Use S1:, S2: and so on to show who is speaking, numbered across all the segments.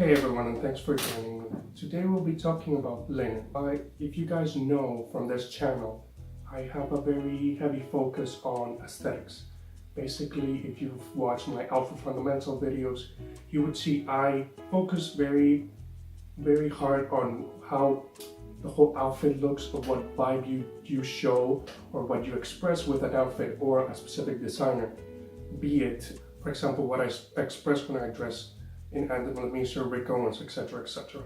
S1: Hey everyone, and thanks for joining me. Today we'll be talking about linen. If you guys know from this channel, I have a very heavy focus on aesthetics. Basically, if you've watched my Alpha Fundamental videos, you would see I focus very hard on how the whole outfit looks, or what vibe you show, or what you express with an outfit or a specific designer. Be it, for example, what I express when I dress in Andaman, Rick Owens, etc., etc.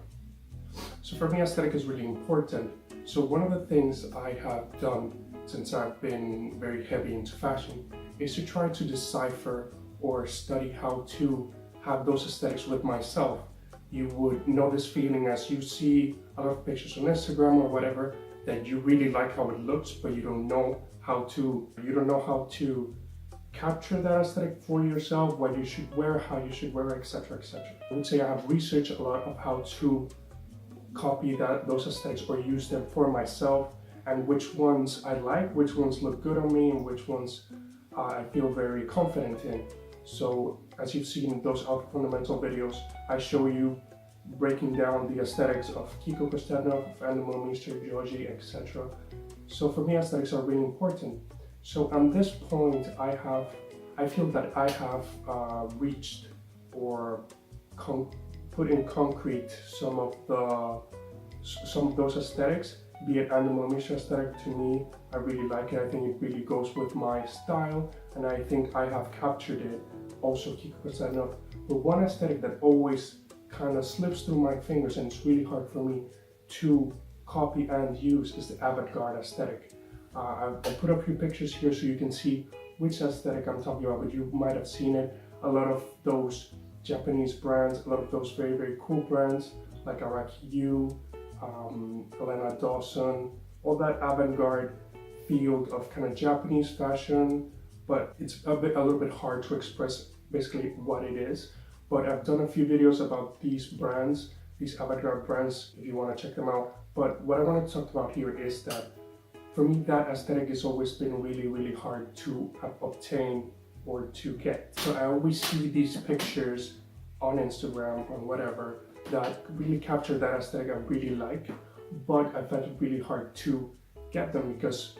S1: So for me, aesthetic is really important. So one of the things I have done since I've been very heavy into fashion is to try to decipher or study how to have those aesthetics with myself. You would know this feeling as you see a lot of pictures on Instagram or whatever, that you really like how it looks, but you don't know how to capture that aesthetic for yourself, what you should wear, how you should wear, etc., etc. I would say I have researched a lot of how to copy those aesthetics or use them for myself, and which ones I like, which ones look good on me, and which ones I feel very confident in. So as you've seen in those Alpha Fundamental videos, I show you breaking down the aesthetics of Kiko Kostanov, of Animal Mr. Georgie, etc. So for me, aesthetics are really important. So at this point, I feel that I have reached or put in concrete some of those aesthetics. Be it Animal Mr. aesthetic, to me, I really like it. I think it really goes with my style, and I think I have captured it. Also, Kiko Kostanov. But one aesthetic that always kind of slips through my fingers and it's really hard for me to copy and use is the avant-garde aesthetic. I'll put up a few pictures here so you can see which aesthetic I'm talking about, but you might have seen it. A lot of those Japanese brands, a lot of those very cool brands like Araki Yu, Elena Dawson, all that avant-garde field of kind of Japanese fashion, but it's a little bit hard to express basically what it is. But I've done a few videos about these brands, these avant-garde brands, if you want to check them out. But what I want to talk about here is that for me, that aesthetic has always been really hard to obtain or to get. So I always see these pictures on Instagram or whatever that really capture that aesthetic I really like, but I find it really hard to get them because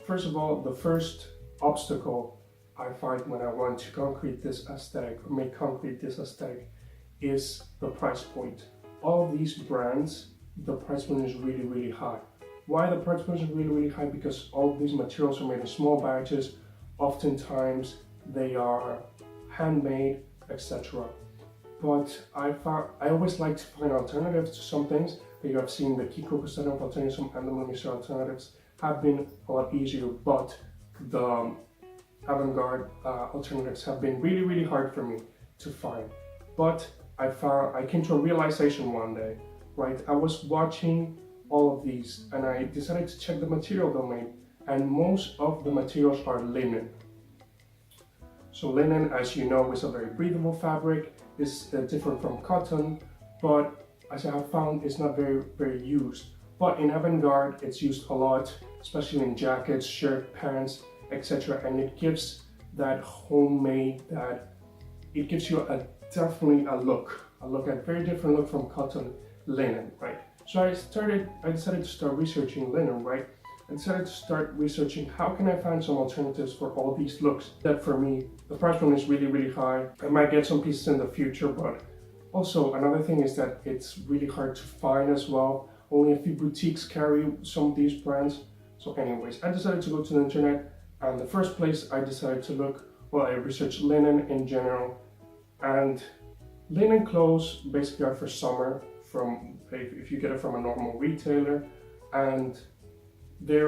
S1: first of all, the first obstacle I find when I want to concrete this aesthetic or make concrete this aesthetic is the price point. All of these brands, the price point is really high. Why the price point is really high? Because all of these materials are made in small batches. Oftentimes they are handmade, etc. But I always like to find alternatives to some things. You have seen the Kiko Kostanov alternatives, some Animal Mr. alternatives have been a lot easier, but the avant-garde alternatives have been really hard for me to find. But I came to a realization one day, right? I was watching all of these and I decided to check the material domain, and most of the materials are linen. So linen, as you know, is a very breathable fabric. It's different from cotton, but as I have found, it's not very used. But in avant-garde, it's used a lot, especially in jackets, shirt, pants, etc. And it gives that homemade, it gives you definitely a very different look from cotton linen, right? So I decided to start researching linen, right? I decided to start researching how can I find some alternatives for all these looks. That for me, the price point is really high. I might get some pieces in the future, but also another thing is that it's really hard to find as well. Only a few boutiques carry some of these brands. So anyways, I decided to go to the internet, and the first place I decided to look, well, I researched linen in general, and linen clothes basically are for summer, if you get it from a normal retailer, and they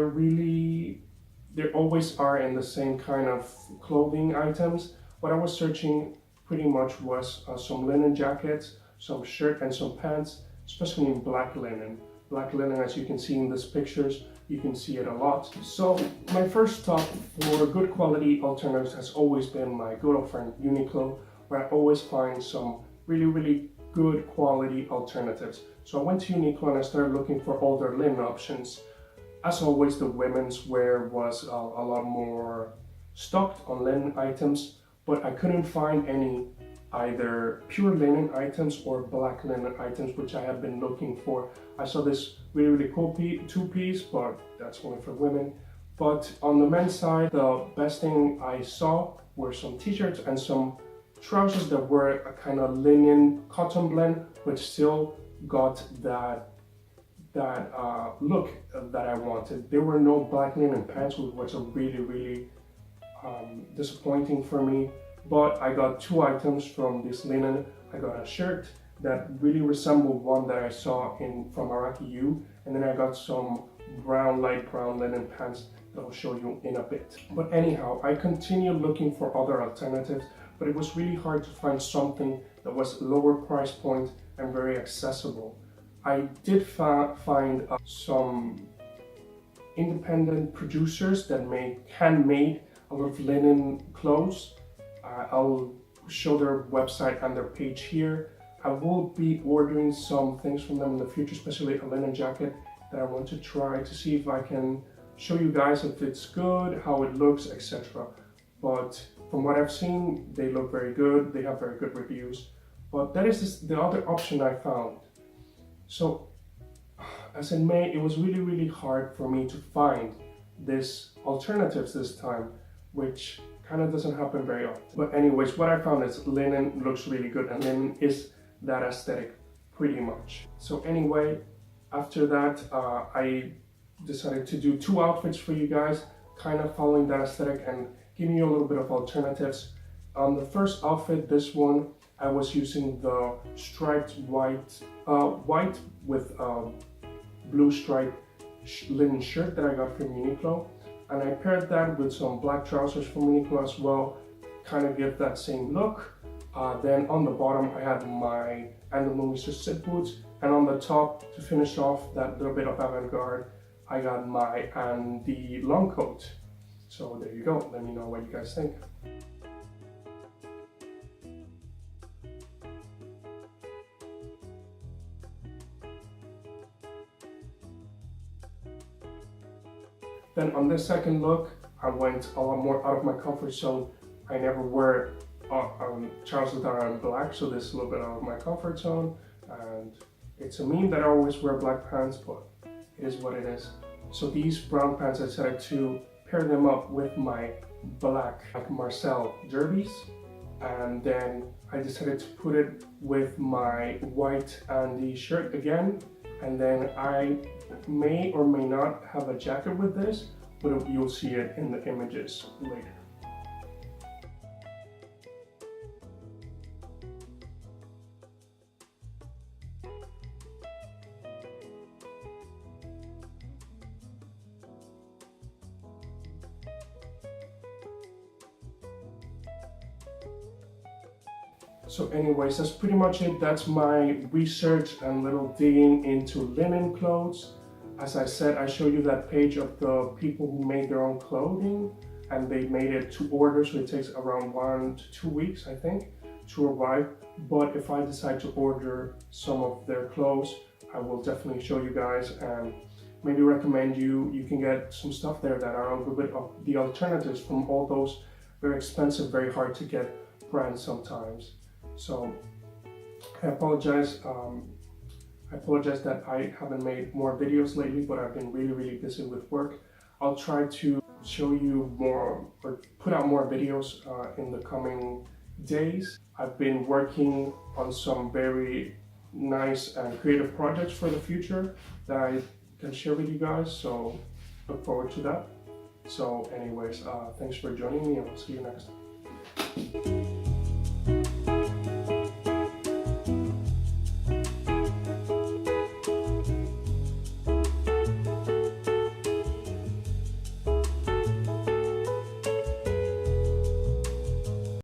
S1: always are in the same kind of clothing items. What I was searching pretty much was some linen jackets, some shirt and some pants, especially in black linen. Black linen, as you can see in these pictures, you can see it a lot. So my first stop for good quality alternatives has always been my good old friend Uniqlo, where I always find some really good quality alternatives. So I went to Uniqlo and I started looking for all their linen options. As always, the women's wear was a lot more stocked on linen items, but I couldn't find any either pure linen items or black linen items, which I have been looking for. I saw this really cool two-piece, but that's only for women. But on the men's side, the best thing I saw were some t-shirts and some trousers that were a kind of linen cotton blend, which still got that look that I wanted. There were no black linen pants, which was a really disappointing for me. But I got two items from this linen. I got a shirt that really resembled one that I saw from Araki U, and then I got some light brown linen pants that I'll show you in a bit. But anyhow, I continued looking for other alternatives, but it was really hard to find something that was lower price point and very accessible. I did find some independent producers that make handmade a lot of linen clothes. I'll show their website and their page here. I will be ordering some things from them in the future, especially a linen jacket that I want to try to see if I can show you guys if it's good, how it looks, etc. But from what I've seen, they look very good. They have very good reviews. But that is the other option I found. So as in May, it was really hard for me to find this alternatives this time, which kind of doesn't happen very often. But anyways, what I found is linen looks really good, and linen is that aesthetic pretty much. So anyway, after that, I decided to do two outfits for you guys, kind of following that aesthetic and giving you a little bit of alternatives. On the first outfit, this one, I was using the striped white with blue striped linen shirt that I got from Uniqlo. And I paired that with some black trousers from Uniqlo as well, kind of give that same look. Then on the bottom I had my Mr. Sit boots, and on the top, to finish off that little bit of avant-garde, I got my Andy long coat. So there you go, let me know what you guys think. Then on this second look, I went a lot more out of my comfort zone. I never wear trousers that are in black, so this is a little bit out of my comfort zone. And it's a meme that I always wear black pants, but it is what it is. So these brown pants, I decided to pair them up with my black Marcel derbies. And then I decided to put it with my white Andy shirt again. And then I may or may not have a jacket with this, but you'll see it in the images later. So anyways, that's pretty much it. That's my research and little digging into linen clothes. As I said, I showed you that page of the people who made their own clothing, and they made it to order, so it takes around 1 to 2 weeks, I think, to arrive. But if I decide to order some of their clothes, I will definitely show you guys and maybe recommend you can get some stuff there that are a little bit of the alternatives from all those very expensive, very hard to get brands sometimes. So I apologize that I haven't made more videos lately, but I've been really busy with work. I'll try to show you more or put out more videos in the coming days. I've been working on some very nice and creative projects for the future that I can share with you guys, so look forward to that. So anyways, thanks for joining me, and I'll see you next time.